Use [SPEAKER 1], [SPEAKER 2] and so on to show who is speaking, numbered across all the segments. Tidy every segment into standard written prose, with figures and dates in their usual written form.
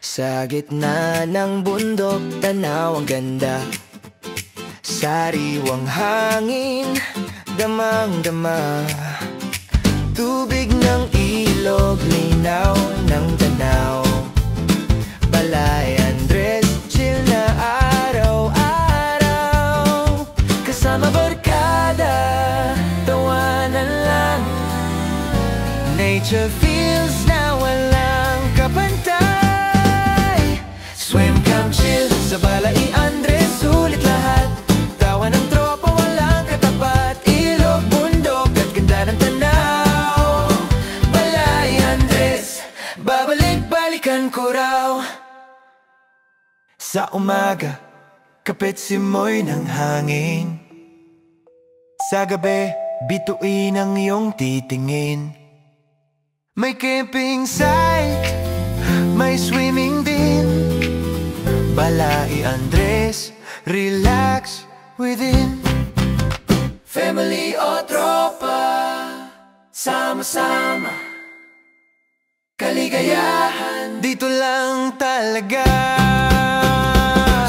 [SPEAKER 1] Sa gitna ng bundok, tanaw ang ganda. Sariwang hangin, damang-dama. Tubig ng ilog, linaw ng tanaw. Balay Andres, chill na araw-araw. Kasama barkada, tawanan lang. Nature feels na walang kapantay. Swim, come, chill sa Balay Andres, sulit lahat. Tawa ng tropa, walang katapat. Ilog, bundok at ganda ng tanaw. Balay Andres, babalik-balikan ko raw. Sa umaga, kapit simoy ng hangin. Sa gabi, bituin ang iyong titingin. May camping site, may swimming din. Balay Andres, relax within. Family o tropa, sama-sama, kaligayahan, dito lang talaga.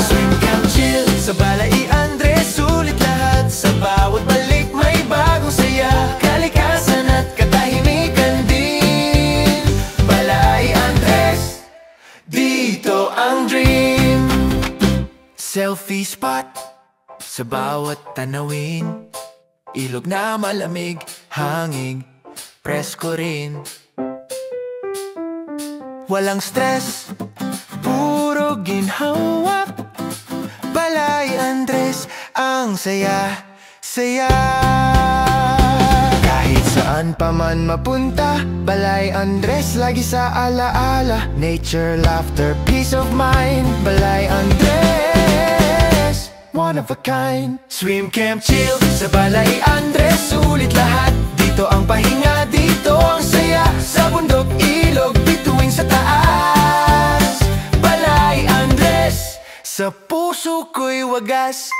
[SPEAKER 1] Swim, camp, chill sa Balay Andres, sulit lahat. Sa bawat balik may bagong saya. Kalikasan at katahimikan din. Balay Andres, dito ang dream. Selfie spot sa bawat tanawin. Ilog na malamig, hangin, presko rin. Walang stress, puro ginhawa. Balay Andres, ang saya-saya. Kahit saan pa man mapunta, Balay Andres lagi sa alaala. Nature, laughter, peace of mind. Balay Andres, one of a kind. Swim, camp, chill sa Balay Andres, sulit lahat. Dito ang pahinga, dito ang saya. Sa bundok, ilog, bituin sa taas. Balay Andres, sa puso ko'y wagas.